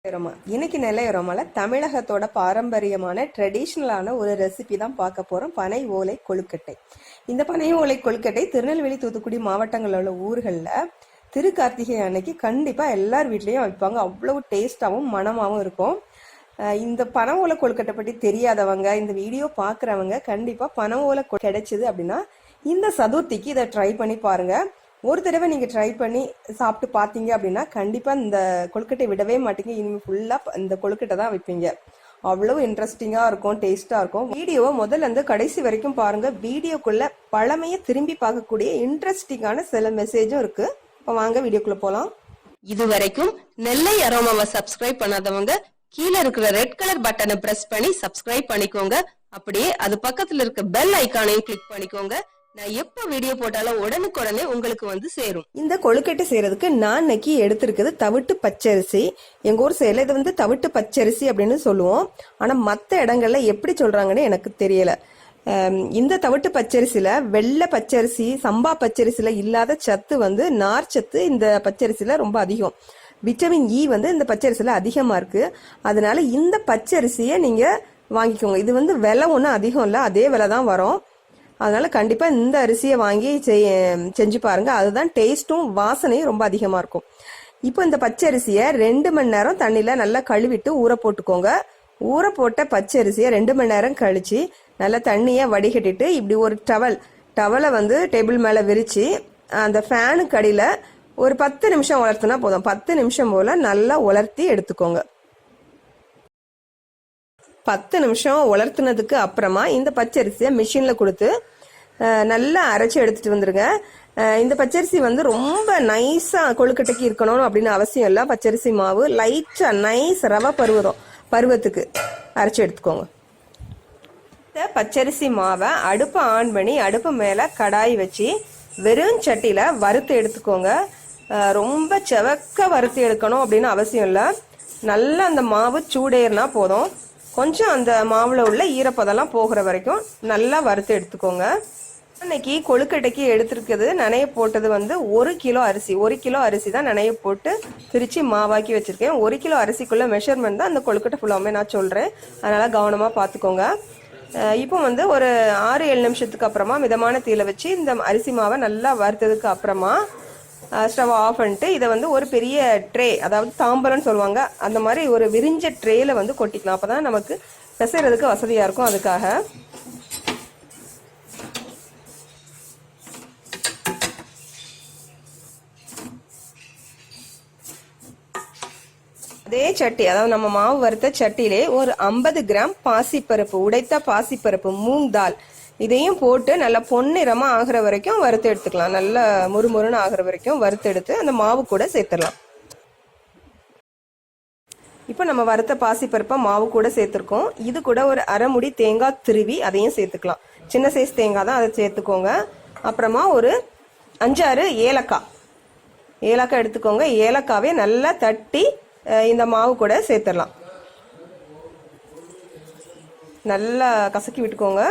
இன்னைக்கு நிலையரோமால தமிழகத்தோட பாரம்பரியமான ட்ரெடிஷ்னலான ஒரு ரெசிபி தான் பார்க்க போறோம். பனை ஓலை கொழுக்கட்டை. இந்த பனை ஓலை கொழுக்கட்டை திருநெல்வேலி, தூத்துக்குடி மாவட்டங்களில் உள்ள ஊர்களில் திரு கார்த்திகை அன்னைக்கு கண்டிப்பா எல்லார் வீட்லயும் வைப்பாங்க. அவ்வளவு டேஸ்டாவும் மனமாவும் இருக்கும். இந்த பனை ஓலை கொழுக்கட்டை பற்றி தெரியாதவங்க, இந்த வீடியோ பாக்குறவங்க கண்டிப்பா பனை ஓலை கிடைச்சது அப்படின்னா இந்த சதுர்த்திக்கு இதை ட்ரை பண்ணி பாருங்க. ஒரு தடவை நீங்க ட்ரை பண்ணி சாப்பிட்டு பார்த்தீங்க அப்படின்னா கண்டிப்பா இந்த கொழுக்கட்டை விடவே மாட்டீங்க. இனிமேல் ஃபுல்லா இந்த கொழுக்கட்டை தான் வைப்பீங்க. அவ்வளவு இன்ட்ரெஸ்டிங்கா இருக்கும், டேஸ்டா இருக்கும். வீடியோவை முதல்ல இருந்து கடைசி வரைக்கும் பாருங்க. வீடியோக்குள்ள பழமையை திரும்பி பார்க்கக்கூடிய இன்ட்ரெஸ்டிங்கான சில மெசேஜும் இருக்கு. இப்போ வாங்க வீடியோக்குள்ள போலாம். இது வரைக்கும் நெல்லை அரோமாவை சப்ஸ்கிரைப் பண்ணாதவங்க கீழே இருக்கிற ரெட் கலர் பட்டனை பிரஸ் பண்ணி சப்ஸ்கிரைப் பண்ணிக்கோங்க. அப்படியே அது பக்கத்துல இருக்க பெல் ஐக்கானையும் கிளிக் பண்ணிக்கோங்க. நான் எப்ப வீடியோ போட்டாலும் உடனுக்குடனே உங்களுக்கு வந்து சேரும். இந்த கொழுக்கட்டை செய்யறதுக்கு நான் இன்னைக்கு எடுத்திருக்கிறது தவிட்டு பச்சரிசி. எங்க ஊர் சைடுல இது வந்து தவிட்டு பச்சரிசி அப்படின்னு சொல்லுவோம். ஆனா மத்த இடங்கள்ல எப்படி சொல்றாங்கன்னு எனக்கு தெரியல. இந்த தவிட்டு பச்சரிசியில வெள்ளை பச்சரிசி, சம்பா பச்சரிசியில இல்லாத சத்து வந்து நார் சத்து இந்த பச்சரிசியில ரொம்ப அதிகம். விட்டமின் இ வந்து இந்த பச்சரிசியில அதிகமா இருக்கு. அதனால இந்த பச்சரிசியை நீங்க வாங்கிக்கோங்க. இது வந்து விலை ஒன்றும் அதிகம் இல்லை, அதே விலை தான் வரும். அதனால கண்டிப்பா இந்த அரிசியை வாங்கி செஞ்சு பாருங்க. அதுதான் டேஸ்டும் வாசனையும் ரொம்ப அதிகமா இருக்கும். இப்போ இந்த பச்சரிசியை 2 மணி நேரம் தண்ணியில நல்லா கழுவிட்டு ஊற போட்டுக்கோங்க. ஊற போட்ட பச்சரிசியை 2 மணி நேரம் கழிச்சு நல்லா தண்ணியை வடிகட்டிட்டு இப்படி ஒரு டவலை வந்து டேபிள் மேல விரிச்சு அந்த ஃபேனுக்கு அடியில ஒரு 10 நிமிஷம் உலர்த்தினா போதும். 10 நிமிஷம் போல நல்லா உலர்த்தி எடுத்துக்கோங்க. 10 நிமிஷம் உலர்த்தினதுக்கு அப்புறமா இந்த பச்சரிசியை மிஷின்ல கொடுத்து நல்லா அரைச்சி எடுத்துட்டு வந்துருங்க. இந்த பச்சரிசி வந்து ரொம்ப நைஸா கொழுக்கட்டைக்கு இருக்கணும் அப்படின்னு அவசியம் இல்லை. பச்சரிசி மாவு லைட்டா நைஸ் ரவை பருவத்துக்கு அரைச்சி எடுத்துக்கோங்க. இந்த பச்சரிசி மாவை அடுப்பை ஆன் பண்ணி அடுப்பு மேல கடாய் வச்சு வெறும் சட்டியில வறுத்து எடுத்துக்கோங்க. ரொம்ப செவக்க வறுத்து எடுக்கணும் அப்படின்னு அவசியம் இல்லை. நல்லா அந்த மாவு சூடேறினா போதும். கொஞ்சம் அந்த மாவுல உள்ள ஈரப்பதெல்லாம் போகிற வரைக்கும் நல்லா வறுத்து எடுத்துக்கோங்க. இன்னைக்கு கொழுக்கட்டைக்கு எடுத்துருக்குது நனைய போட்டது வந்து 1 கிலோ அரிசி. 1 கிலோ அரிசி தான் நனைய போட்டு பிரிச்சு மாவாக்கி வச்சிருக்கேன். 1 கிலோ அரிசிக்குள்ள மெஷர்மெண்ட் தான் அந்த கொழுக்கட்டை ஃபுல்லாமே நான் சொல்றேன். அதனால கவனமா பாத்துக்கோங்க. இப்போ வந்து ஒரு 6-7 நிமிஷத்துக்கு அப்புறமா மிதமான தீயில வச்சு இந்த அரிசி மாவை நல்லா வறுத்ததுக்கு அப்புறமா ஸ்டவ் ஆஃப் பண்ணிட்டு இதை வந்து ஒரு பெரிய ட்ரே, அதாவது தாம்பரம்னு சொல்லுவாங்க, அந்த மாதிரி ஒரு விரிஞ்ச ட்ரேல வந்து கொட்டிக்கலாம். அப்பதான் நமக்கு பிசைறதுக்கு வசதியா இருக்கும். அதுக்காக அதே சட்டி, அதாவது நம்ம மாவு வறுத்த சட்டியிலே ஒரு 50 கிராம் பாசிப்பருப்பு, உடைத்த பாசிப்பருப்பு, மூங் தால், இதையும் போட்டு நல்லா பொன்னிறமா ஆகிற வரைக்கும் வறுத்து எடுத்துக்கலாம். நல்லா முறுமுறுன்னு ஆகிற வரைக்கும் வறுத்து எடுத்து அந்த மாவு கூட சேர்த்துடலாம். இப்போ நம்ம வறுத்த பாசிப்பருப்பை மாவு கூட சேர்த்துருக்கோம். இது கூட ஒரு அரை முடி தேங்காய் திருவி அதையும் சேர்த்துக்கலாம். சின்ன சைஸ் தேங்காய் தான், அதை சேர்த்துக்கோங்க. அப்புறமா ஒரு 5-6 ஏலக்காய் எடுத்துக்கோங்க. ஏலக்காவே நல்லா தட்டி இந்த மாவு கூட சேர்த்துடலாம். நல்லா கசக்கி விட்டுக்கோங்க.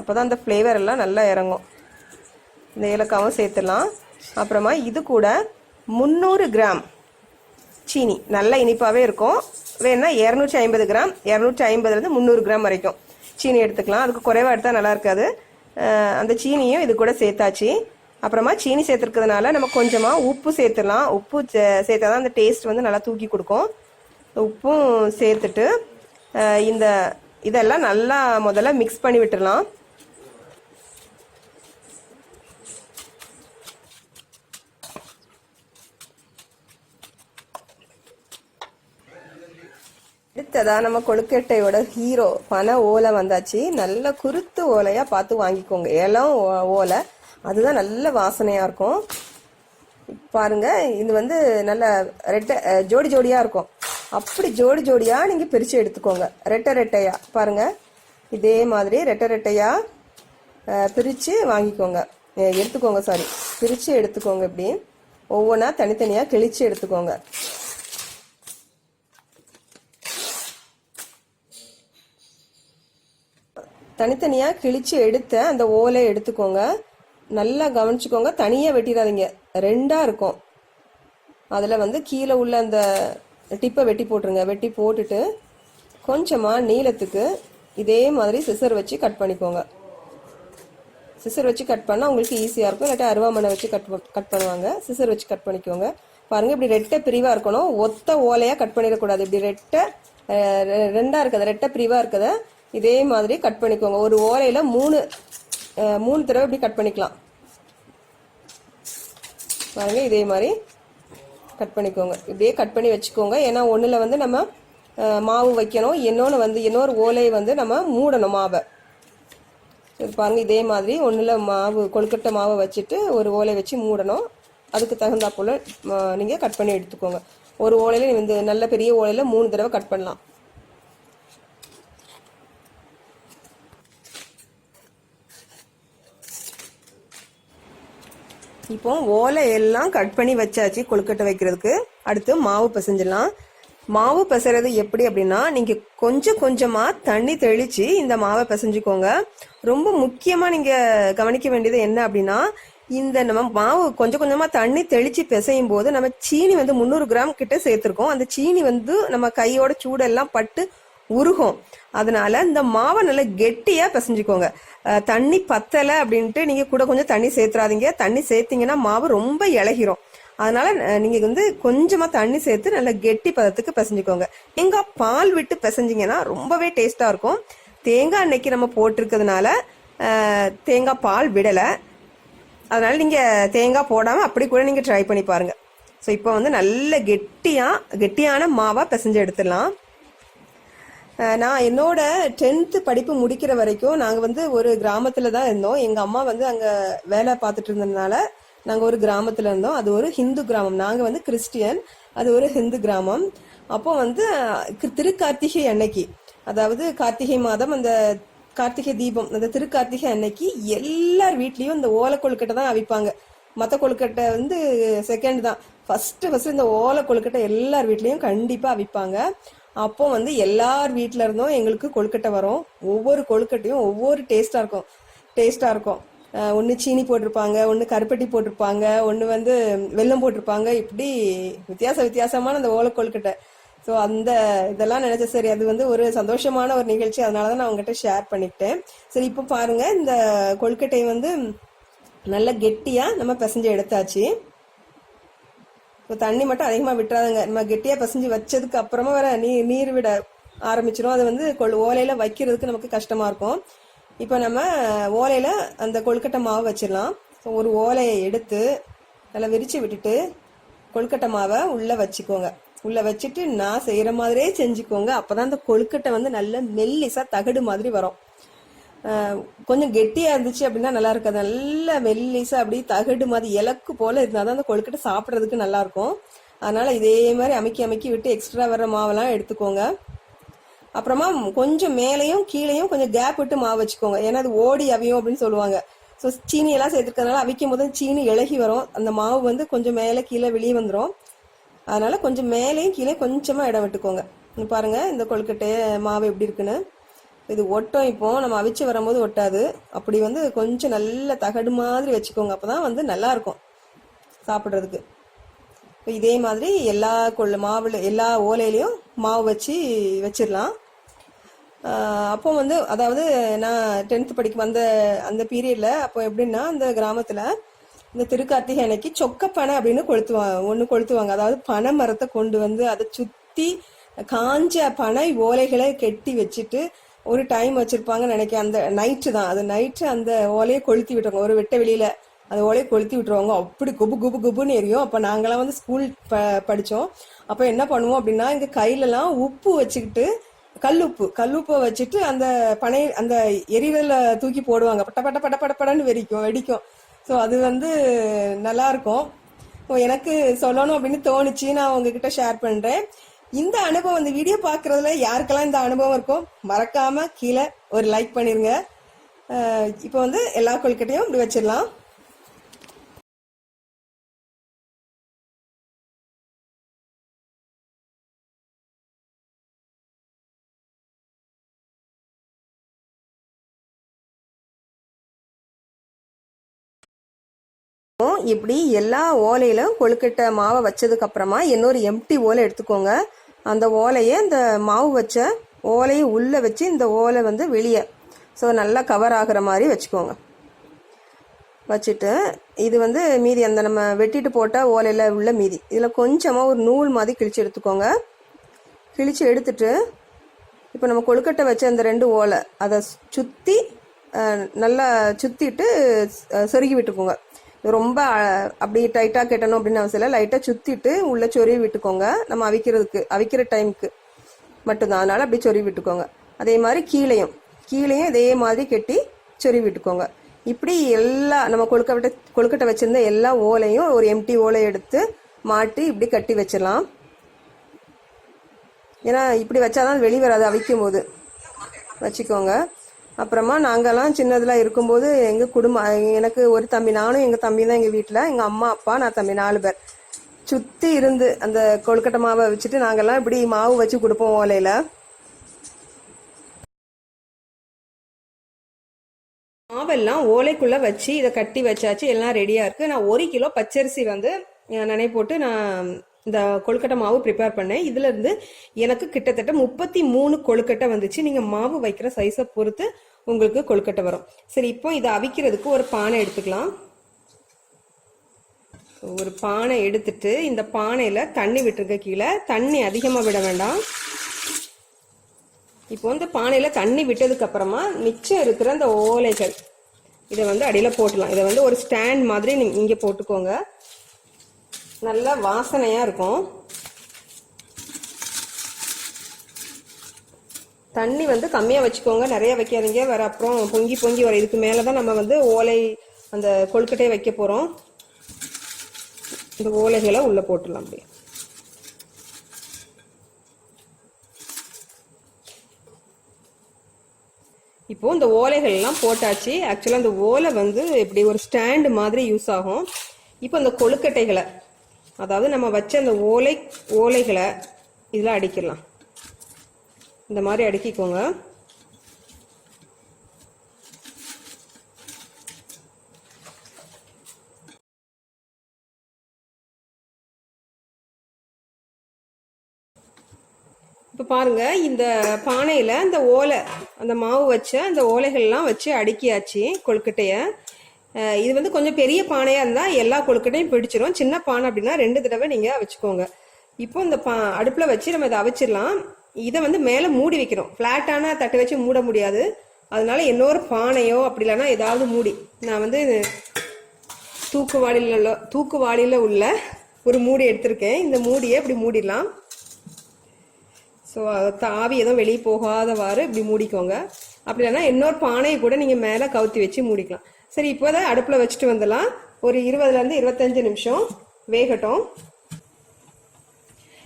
அப்போதான் அந்த ஃப்ளேவர் எல்லாம் நல்லா இறங்கும். இந்த ஏலக்காவும் சேர்த்துடலாம். அப்புறமா இது கூட 300 கிராம் சீனி, நல்லா இனிப்பாகவே இருக்கும். வேணா 250 கிராம், 250லேருந்து 300 கிராம் வரைக்கும் சீனி எடுத்துக்கலாம். அதுக்கு குறைவாக எடுத்தால் நல்லா இருக்காது. அந்த சீனியும் இது கூட சேர்த்தாச்சு. அப்புறமா சீனி சேர்த்துருக்கிறதுனால நம்ம கொஞ்சமாக உப்பு சேர்த்துடலாம். உப்பு சேர்த்தா தான் அந்த டேஸ்ட் வந்து நல்லா தூக்கி கொடுக்கும். உப்பும் சேர்த்துட்டு இதெல்லாம் நல்லா முதல்ல மிக்ஸ் பண்ணி விட்டுடலாம். அடுத்ததா நம்ம கொழுக்கட்டையோட ஹீரோ பனை ஓலை வந்தாச்சு. நல்ல குருத்து ஓலையா பார்த்து வாங்கிக்கோங்க. இளம் ஓலை, அதுதான் நல்ல வாசனையா இருக்கும். பாருங்க, இது வந்து நல்ல ஜோடி ஜோடியா இருக்கும். அப்படி ஜோடி ஜோடியா நீங்க பிரிச்சு எடுத்துக்கோங்க. ரெட்டையா பாருங்க, இதே மாதிரி ரெட்டையா பிரிச்சு வாங்கிக்கோங்க, எடுத்துக்கோங்க. பிரிச்சு எடுத்துக்கோங்க. இப்படி ஒவ்வொன்றா தனித்தனியா கிழிச்சு எடுத்துக்கோங்க. தனித்தனியா கிழிச்சு எடுத்த அந்த ஓலை எடுத்துக்கோங்க. நல்லா கவனிச்சுக்கோங்க, தனியா வெட்டிடாதீங்க, 2ஆ இருக்கும். அதில் வந்து கீழே உள்ள அந்த டிப்பை வெட்டி போட்டுருங்க. வெட்டி போட்டுட்டு கொஞ்சமாக நீளத்துக்கு இதே மாதிரி சிசர் வச்சு கட் பண்ணிக்கோங்க. சிசர் வச்சு கட் பண்ணால் உங்களுக்கு ஈஸியாக இருக்கும். இல்லாட்டி அருவாமனை வச்சு கட் பண்ணுவாங்க. சிசர் வச்சு கட் பண்ணிக்கோங்க. பாருங்கள், இப்படி ரெட்டை பிரிவாக இருக்கணும். ஒத்த ஓலையாக கட் பண்ணிடக்கூடாது. இப்படி ரெண்டாக இருக்கதை, ரெட்டை பிரிவாக இருக்கதை இதே மாதிரி கட் பண்ணிக்கோங்க. ஒரு ஓலையில் மூணு தடவை இப்படி கட் பண்ணிக்கலாம். பாருங்க, இதே மாதிரி கட் பண்ணிக்கோங்க. இப்படியே கட் பண்ணி வச்சுக்கோங்க. ஏன்னா ஒன்றில் வந்து நம்ம மாவு வைக்கணும், இன்னொரு ஓலையை வந்து நம்ம மூடணும் மாவை. இது பாருங்க, இதே மாதிரி ஒன்றில் கொழுக்கட்டை மாவை வச்சுட்டு ஒரு ஓலை வச்சு மூடணும். அதுக்கு தகுந்தா போல் நீங்கள் கட் பண்ணி எடுத்துக்கோங்க. ஒரு ஓலையில் இந்த நல்ல பெரிய ஓலையில் 3 தடவை கட் பண்ணலாம். இப்போ ஓலை எல்லாம் கட் பண்ணி வச்சாச்சு கொழுக்கட்டை வைக்கிறதுக்கு. அடுத்து மாவு பிசைஞ்சிடலாம். மாவு பிசைறது எப்படி அப்படின்னா, நீங்க கொஞ்சம் கொஞ்சமா தண்ணி தெளிச்சு இந்த மாவை பிசைஞ்சுக்கோங்க. ரொம்ப முக்கியமா நீங்க கவனிக்க வேண்டியது என்ன அப்படின்னா, இந்த நம்ம மாவு கொஞ்சம் கொஞ்சமா தண்ணி தெளிச்சு பிசையும் போது நம்ம சீனி வந்து 300 கிராம் கிட்ட சேர்த்திருக்கோம். அந்த சீனி வந்து நம்ம கையோட சூடெல்லாம் பட்டு உருகும். அதனால இந்த மாவை நல்லா கெட்டியா பிசைஞ்சுக்கோங்க. தண்ணி பத்தலை அப்படின்ட்டு நீங்க கூட கொஞ்சம் தண்ணி சேர்த்துறாதீங்க. தண்ணி சேர்த்தீங்கன்னா மாவு ரொம்ப இளகிரும். அதனால நீங்க வந்து கொஞ்சமா தண்ணி சேர்த்து நல்லா கெட்டி பதத்துக்கு பிசைஞ்சுக்கோங்க. தேங்காய் பால் விட்டு பிசைஞ்சிங்கன்னா ரொம்பவே டேஸ்டா இருக்கும். தேங்காய் அன்னைக்கு நம்ம போட்டிருக்கிறதுனால தேங்காய் பால் விடலை. அதனால நீங்க தேங்காய் போடாம அப்படி கூட நீங்க ட்ரை பண்ணி பாருங்க. ஸோ இப்போ வந்து நல்ல கெட்டியான மாவா பிசைஞ்சு எடுத்துடலாம். நான் என்னோட 10th படிப்பு முடிக்கிற வரைக்கும் நாங்கள் வந்து ஒரு கிராமத்தில் தான் இருந்தோம். எங்கள் அம்மா வந்து அங்கே வேலை பார்த்துட்டு இருந்ததுனால நாங்கள் ஒரு கிராமத்தில் இருந்தோம். அது ஒரு ஹிந்து கிராமம். நாங்கள் வந்து கிறிஸ்டியன், அது ஒரு ஹிந்து கிராமம். அப்போ வந்து திருக்கார்த்திகை அன்னைக்கு, அதாவது கார்த்திகை மாதம் அந்த கார்த்திகை தீபம், அந்த திருக்கார்த்திகை அன்னைக்கு எல்லார் வீட்லேயும் இந்த ஓலை கொழுக்கட்டை தான் அவிப்பாங்க. மற்ற கொழுக்கட்டை வந்து செகண்ட் தான். ஃபர்ஸ்ட் இந்த ஓலை கொழுக்கட்டை எல்லார் வீட்லேயும் கண்டிப்பாக அவிப்பாங்க. அப்போ வந்து எல்லார் வீட்டில இருந்தும் எங்களுக்கு கொழுக்கட்டை வரும். ஒவ்வொரு கொழுக்கட்டையும் ஒவ்வொரு டேஸ்டா இருக்கும். ஒன்று சீனி போட்டிருப்பாங்க, ஒன்று கருப்பட்டி போட்டிருப்பாங்க, ஒன்று வந்து வெல்லம் போட்டிருப்பாங்க. இப்படி வித்தியாசமான அந்த ஓலை கொழுக்கட்டை. ஸோ இதெல்லாம் நினைச்சேன். சரி, அது வந்து ஒரு சந்தோஷமான ஒரு நிகழ்ச்சி, அதனால தான் நான் உங்ககிட்ட ஷேர் பண்ணிக்கிட்டேன். சரி, இப்போ பாருங்க, இந்த கொழுக்கட்டையை வந்து நல்லா கெட்டியா நம்ம பிசைஞ்சு எடுத்தாச்சு. இப்போ தண்ணி மட்டும் அதிகமாக விட்டுறாதுங்க. நம்ம கெட்டியாக பிசைஞ்சு வச்சதுக்கு அப்புறமா வேற நீர் விட ஆரம்பிச்சிடும். அது வந்து ஓலையில வைக்கிறதுக்கு நமக்கு கஷ்டமா இருக்கும். இப்போ நம்ம ஓலையில அந்த கொழுக்கட்டை மாவை வச்சிடலாம். ஸோ ஒரு ஓலையை எடுத்து நல்லா விரிச்சு விட்டுட்டு கொழுக்கட்டை மாவை உள்ள வச்சுக்கோங்க. உள்ள வச்சுட்டு நான் செய்யற மாதிரியே செஞ்சுக்கோங்க. அப்பதான் அந்த கொழுக்கட்டை வந்து நல்ல மெல்லிசா தகடு மாதிரி வரும். கொஞ்சம் கெட்டியா இருந்துச்சு அப்படின்னா நல்லா இருக்காது. நல்ல மெல்லிசா அப்படி தகடு மாதிரி இலக்கு போல இருந்தாதான் அந்த கொழுக்கட்டை சாப்பிட்றதுக்கு நல்லா இருக்கும். அதனால இதே மாதிரி அமைக்கி விட்டு எக்ஸ்ட்ரா வர்ற மாவெல்லாம் எடுத்துக்கோங்க. அப்புறமா கொஞ்சம் மேலையும் கீழையும் கொஞ்சம் கேப் விட்டு மாவு வச்சுக்கோங்க. ஏன்னா அது ஓடி அவியும் அப்படின்னு சொல்லுவாங்க. ஸோ சீனி எல்லாம் சேர்த்துக்கிறதுனால அவிக்கும் போது சீனி இலகி வரும். அந்த மாவு வந்து கொஞ்சம் மேலே கீழே வெளியே வந்துடும். அதனால கொஞ்சம் மேலேயும் கீழே கொஞ்சமா இடம் விட்டுக்கோங்க. பாருங்க இந்த கொழுக்கட்டை மாவு எப்படி இருக்குன்னு. இது ஒட்டும். இப்போ நம்ம அவிச்சு வரும்போது ஒட்டாது. அப்படி வந்து கொஞ்சம் நல்ல தகடு மாதிரி வச்சுக்கோங்க. அப்பதான் வந்து நல்லா இருக்கும் சாப்பிட்றதுக்கு. இதே மாதிரி எல்லா எல்லா ஓலையிலையும் மாவு வச்சிடலாம். அப்போ வந்து அதாவது நான் 10th படிக்க அந்த பீரியட்ல அப்போ எப்படின்னா, அந்த கிராமத்துல இந்த திருக்கார்த்திகை அன்னைக்கு சொக்கப்பனை அப்படின்னு கொளுத்துவாங்க. அதாவது பனை மரத்தை கொண்டு வந்து அதை சுத்தி காஞ்ச பனை ஓலைகளை கெட்டி வச்சுட்டு ஒரு டைம் வச்சிருப்பாங்கன்னு நினைக்கிறேன். அந்த நைட்டு தான், அது நைட்டு அந்த ஓலையை கொளுத்தி விட்டுருவாங்க. ஒரு வெட்ட வெளியில அந்த ஓலையை கொளுத்தி விட்டுருவாங்க. அப்படி குபுன்னு எரியும். அப்ப நாங்கெல்லாம் வந்து ஸ்கூல் படிச்சோம். அப்ப என்ன பண்ணுவோம் அப்படின்னா, இங்க கையிலலாம் உப்பு வச்சுக்கிட்டு கல்லுப்பை வச்சுட்டு அந்த அந்த எரிதல தூக்கி போடுவாங்க. படன்னு வெடிக்கும். ஸோ அது வந்து நல்லா இருக்கும். எனக்கு சொல்லணும் அப்படின்னு தோணுச்சு, நான் உங்ககிட்ட ஷேர் பண்றேன். இந்த அனுபவம், இந்த வீடியோ பாக்குறதுல யாருக்கெல்லாம் இந்த அனுபவம் இருக்கும் மறக்காம கீழே ஒரு லைக் பண்ணிருங்க. இப்போ வந்து எல்லா கொழுக்கட்டையும் இப்படி வச்சிடலாம். இப்படி எல்லா ஓலையிலும் கொழுக்கட்டை மாவை வச்சதுக்கு அப்புறமா இன்னொரு எம்டி ஓலை எடுத்துக்கோங்க. அந்த ஓலையை இந்த மாவு வச்ச ஓலையை உள்ளே வச்சு இந்த ஓலை வந்து வெளியே நல்லா கவர் ஆகிற மாதிரி வச்சுக்கோங்க. வச்சுட்டு இது வந்து மீதி அந்த நம்ம வெட்டிட்டு போட்ட ஓலையில் உள்ள மீதி இதில் கொஞ்சமாக ஒரு நூல் மாதிரி கிழிச்சு எடுத்துக்கோங்க. கிழிச்சு எடுத்துட்டு இப்போ நம்ம கொழுக்கட்டை வச்ச அந்த 2 ஓலை அதை சுற்றி நல்லா சுற்றிட்டு சொருகி விட்டுக்கோங்க. ரொம்ப அப்படி டைட்டாக கட்டணும் அப்படின்னு அவசியம் இல்லை. லைட்டாக சுற்றிட்டு உள்ளே சொருவி விட்டுக்கோங்க. நம்ம அவிக்கிற டைமுக்கு மட்டும்தான், அதனால் அப்படி சொருவி விட்டுக்கோங்க. அதே மாதிரி கீழையும் இதே மாதிரி கட்டி சொருவி விட்டுக்கோங்க. இப்படி எல்லா நம்ம கொழுக்கட்டை வச்சிருந்த எல்லா ஓலையும் ஒரு எம்டி ஓலை எடுத்து மாட்டி இப்படி கட்டி வச்சிடலாம். ஏன்னா இப்படி வச்சாதான் வெளியே வராது, அவிக்கும் போது வச்சுக்கோங்க. அப்புறமா நாங்கள்லாம் சின்னதெல்லாம் இருக்கும்போது எங்கள் குடும்பம், எனக்கு ஒரு தம்பி, நானும் எங்கள் தம்பி தான் எங்கள் வீட்டில், எங்கள் அம்மா அப்பா நான் தம்பி 4 பேர் சுற்றி இருந்து அந்த கொழுக்கட்டை மாவை வச்சுட்டு நாங்கள்லாம் இப்படி மாவு வச்சு கொடுப்போம் ஓலையில். மாவெல்லாம் ஓலைக்குள்ளே வச்சு இதை கட்டி வச்சாச்சு, எல்லாம் ரெடியாக இருக்குது. நான் 1 கிலோ பச்சரிசி வந்து நனை போட்டு நான் இந்த கொழுக்கட்டை மாவு ப்ரிப்பேர் பண்ணேன். இதுலேருந்து எனக்கு கிட்டத்தட்ட 33 கொழுக்கட்டை வந்துச்சு. நீங்கள் மாவு வைக்கிற சைஸை பொறுத்து உங்களுக்கு கொழுக்கட்டை வரும். சரி, இப்போ இதை அவிக்கிறதுக்கு ஒரு பானை எடுத்துக்கலாம். ஒரு பானை எடுத்துட்டு இந்த பானையில் தண்ணி விட்டுருக்க, கீழே தண்ணி அதிகமாக விட வேண்டாம். இப்போ இந்த பானையில் தண்ணி விட்டதுக்கு அப்புறமா மிச்சம் இருக்கிற அந்த ஓலைகள் இதை வந்து அடியில் போட்டுடலாம். இதை வந்து ஒரு ஸ்டாண்ட் மாதிரி இங்கே போட்டுக்கோங்க. நல்லா வாசனையாக இருக்கும். தண்ணி வந்து கம்மியாக வச்சுக்கோங்க, நிறைய வைக்காதீங்க, வேற அப்புறம் பொங்கி பொங்கி வர. இதுக்கு மேலே தான் நம்ம வந்து ஓலை அந்த கொழுக்கட்டையை வைக்க போகிறோம். இந்த ஓலைகளை உள்ளே போட்டுடலாம். அப்படியே இப்போ இந்த ஓலைகள்லாம் போட்டாச்சு. ஆக்சுவலாக இந்த ஓலை வந்து இப்படி ஒரு ஸ்டாண்டு மாதிரி யூஸ் ஆகும். இப்போ இந்த கொழுக்கட்டைகளை, அதாவது நம்ம வச்ச அந்த ஓலைகளை இதில் அடிக்கலாம். இந்த மாதிரி அடுக்கிக்கோங்க. இப்போ பாருங்க, இந்த பானையில் அந்த ஓலை, அந்த மாவு வச்ச அந்த ஓலைகள்லாம் வச்சு அடுக்கியாச்சு கொழுக்கட்டையை. இது வந்து கொஞ்சம் பெரிய பானையாக இருந்தால் எல்லா கொழுக்கட்டையும் பிடிச்சிரும். சின்ன பானை அப்படின்னா 2 தடவை நீங்கள் வச்சுக்கோங்க. இப்போ இந்த அடுப்பில் வச்சு நம்ம இதை அவிச்சிடலாம். இதை வந்து மேலே மூடி வைக்கிறோம். ஃப்ளாட்டான தட்டை வச்சு மூட முடியாது, அதனால இன்னொரு பானையோ அப்படி இல்லைன்னா ஏதாவது மூடி, நான் வந்து தூக்குவாளியில் உள்ள ஒரு மூடி எடுத்திருக்கேன். இந்த மூடியை இப்படி மூடிடலாம். ஸோ ஆவி எதுவும் வெளியே போகாதவாறு இப்படி மூடிக்கோங்க. அப்படி இல்லைன்னா இன்னொரு பானையை கூட நீங்கள் மேலே கவுத்தி வச்சு மூடிக்கலாம். சரி, இப்போ தான் அடுப்பில் வச்சுட்டு வந்துடலாம். ஒரு 20லேருந்து 25 நிமிஷம் வேகட்டும்.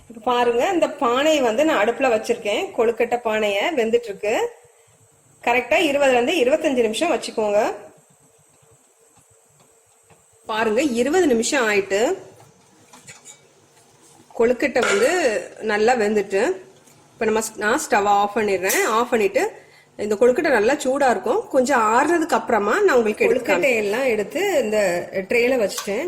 இப்போ பாருங்க, இந்த பானையை வந்து நான் அடுப்பில் வச்சிருக்கேன். கொழுக்கட்டை பானையை வெந்துட்டு இருக்கு. கரெக்டாக 20லேருந்து 25 நிமிஷம் வச்சுக்கோங்க. பாருங்க, 20 நிமிஷம் ஆயிட்டு கொழுக்கட்டை வந்து நல்லா வெந்துட்டு. இப்போ நான் ஸ்டவ் ஆஃப் பண்ணிடுறேன். ஆஃப் பண்ணிட்டு இந்த கொழுக்கட்டை நல்லா சூடா இருக்கும். கொஞ்சம் ஆறுனதுக்கு அப்புறமா நான் உங்களுக்கு கொழுக்கட்டையெல்லாம் எடுத்து இந்த ட்ரேல வச்சுட்டேன்.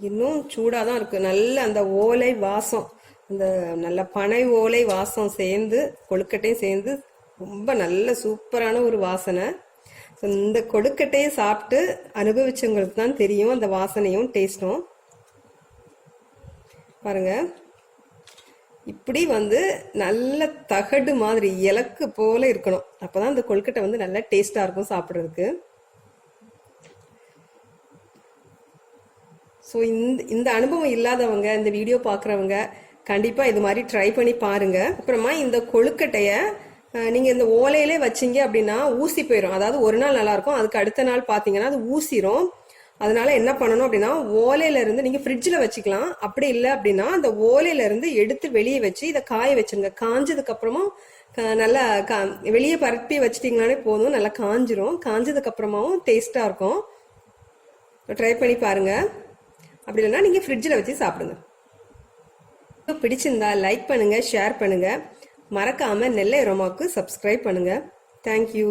இன்னும் சூடா தான் இருக்கு. நல்ல அந்த ஓலை வாசம், அந்த நல்ல பனை ஓலை வாசம் சேர்ந்து கொழுக்கட்டையும் சேர்ந்து ரொம்ப நல்ல சூப்பரான ஒரு வாசனை. இந்த கொழுக்கட்டையை சாப்பிட்டு அனுபவிச்சவங்களுக்கு தான் தெரியும் அந்த வாசனையும் டேஸ்டும். பாருங்க, இப்படி வந்து நல்ல தகடு மாதிரி இலக்கு போல இருக்கணும். அப்பதான் இந்த கொழுக்கட்டை வந்து நல்ல டேஸ்டா இருக்கும் சாப்பிட்றதுக்கு. ஸோ இந்த அனுபவம் இல்லாதவங்க, இந்த வீடியோ பார்க்குறவங்க கண்டிப்பா இது மாதிரி ட்ரை பண்ணி பாருங்க. அப்புறமா இந்த கொழுக்கட்டைய நீங்க இந்த ஓலையிலே வச்சீங்க அப்படின்னா ஊசி போயிடும். அதாவது ஒரு நாள் நல்லா இருக்கும், அதுக்கு அடுத்த நாள் பாத்தீங்கன்னா அது ஊசிரும். அதனால என்ன பண்ணணும் அப்படின்னா, ஓலையில இருந்து நீங்க ஃப்ரிட்ஜில் வச்சுக்கலாம். அப்படி இல்லை அப்படின்னா அந்த ஓலையில இருந்து எடுத்து வெளியே வச்சு இதை காய வச்சுருங்க. காஞ்சதுக்கு அப்புறமும் நல்லா வெளியே பரப்பி வச்சிட்டிங்கனாலே போதும், நல்லா காஞ்சிரும். காஞ்சதுக்கு அப்புறமாவும் டேஸ்டா இருக்கும். ட்ரை பண்ணி பாருங்க. அப்படி இல்லைன்னா நீங்க ஃப்ரிட்ஜில் வச்சு சாப்பிடுங்க. பிடிச்சிருந்தா லைக் பண்ணுங்க, ஷேர் பண்ணுங்க. மறக்காம நெல்லை அரோமாவுக்கு சப்ஸ்கிரைப் பண்ணுங்க. தேங்க்யூ.